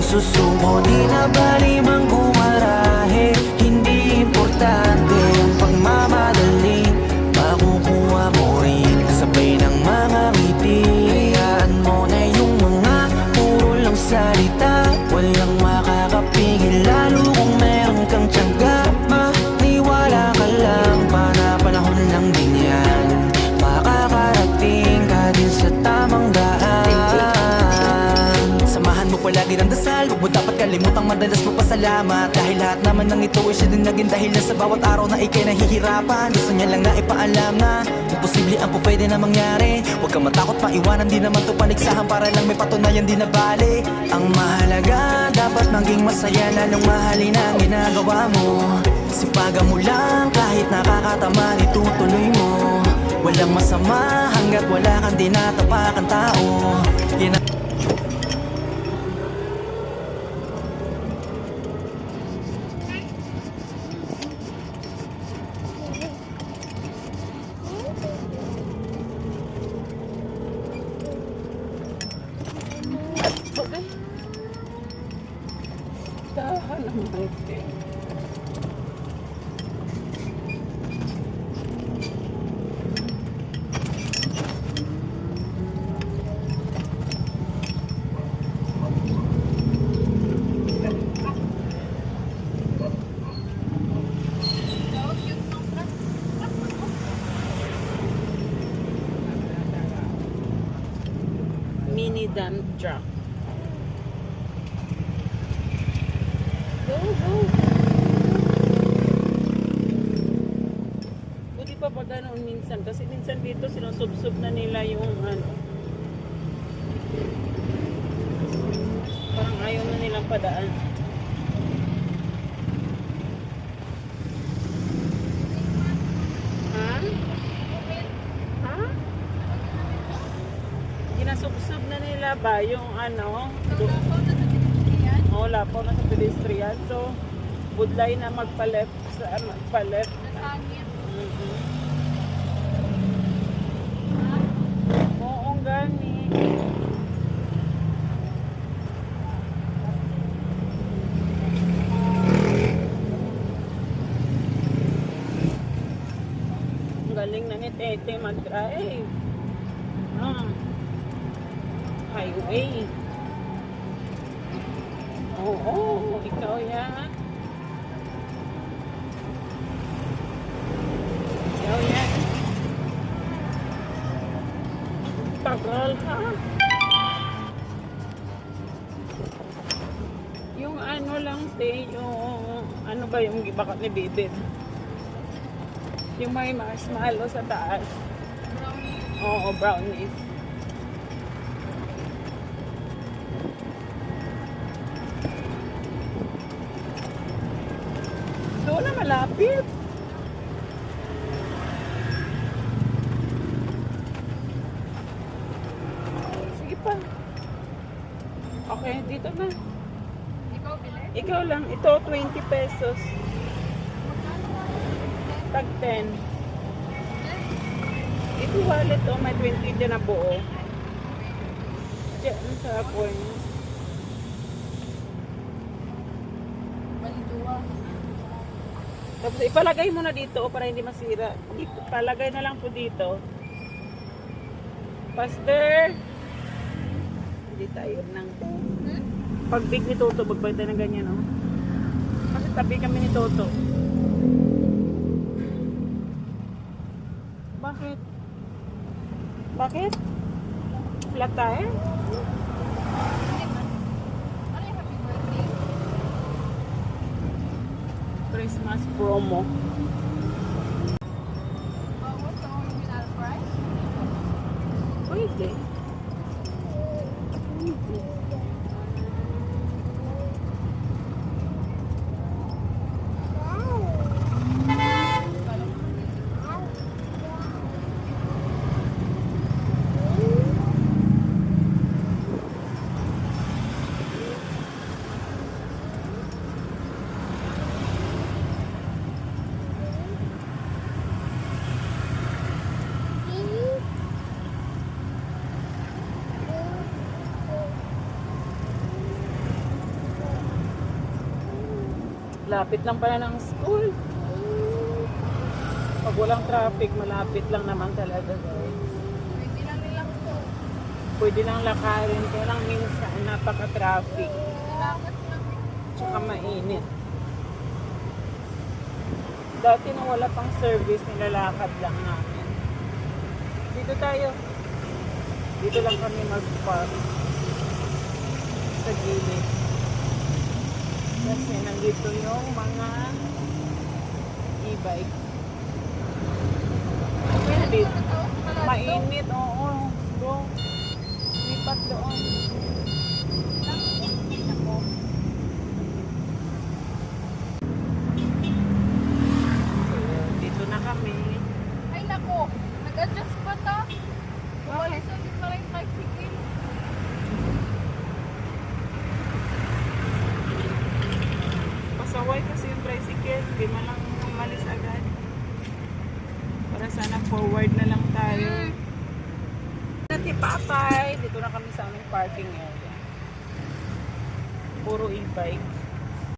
susuko. Di na bali mang gumarahe, hindi importante ang pagmamadali. Makukuha mo rin kasabay ng mga ngiti. Hayaan mo na yung mga puro lang salita, walang makakapigil lalo kung meron kang tiyaga. Maniwala ka lang, panahon lang din yan. Makakarating ka din sa tamang daan. Samahan mo palagi ng dasal, huwag mo dapat kalimutang madalas magpasalamat. Dahil lahat naman ng ito ay siya din naging dahilan sa bawat araw na ikay nahihirapan. Gusto niya lang na ipaalam na imposible ang po pwede na mangyari. Huwag kang matakot, maiwanan di naman to paligsahan, para lang may patunayan di na bali. Ang mahalaga, dapat maging masaya, lalong mahalin ang ginagawa mo. Sipagan mo lang kahit nakakatamad, itutuloy mo. Walang masama hanggat wala kang tinatapakan tao. Yan ang dahan ang maite. Mini dump truck. Go, go. Buti pa pag ganoon minsan. Kasi minsan dito sinusubsob na nila yung ano. Parang ayaw na nilang padaan. Ha? Ha? Ginasubsob na nila ba yung ano? Oo, lapaw na sa pedestrian. So, budlay na magpa-left sa magpa-left. Oo, gani. Ang galing na ni Tete mag-drive. Highway. Oo, ikaw yan. Ikaw yan. Tagal ha. Yung ano lang te, yung ano ba yung gibakat ni Bibit? Yung may marshmallow sa taas. Brownies. Oo, brownies. Doon na malapit. Sige pa. Okay, dito na. Ikaw bili? Ikaw lang. Ito, 20 pesos. Tag 10. Ito wallet, oh. May 20 dyan na buo. Diyan sa coins. Balidua. Tapos ipalagay mo na dito para hindi masira. Dito, palagay na lang po dito. Pastor! Hindi tayo nang pag big ni Toto, magbay tayo ng ganyan, no? Kasi tabi kami ni Toto. Bakit? Bakit? Flat tire? Ano yung happy birthday? Christmas promo. What's the original price? Pwede. Lapit lang pala ng school. Pag walang traffic, malapit lang naman talaga guys. Pwede lang nilang to. Pwede lang lakarin, kaya lang minsan napaka-traffic. Salamat lang. Tsaka mainit. Dati nung wala pang service, nilalakad lang namin. Dito tayo. Dito lang kami mag-park. Sa gilid. Kasi nandito yung mga e-bike. Mainit. Mainit, oo. Go. Lipat doon. Ako. Dito na kami. Ay nako, nag-adjust pa ta. Walis ulit pala yung tricycle. Pasaway kasi yung tricycle. Di man lang umalis agad. Para sana forward na lang tayo. Nati Papay. Dito na kami sa aming parking area. Puro e-bike.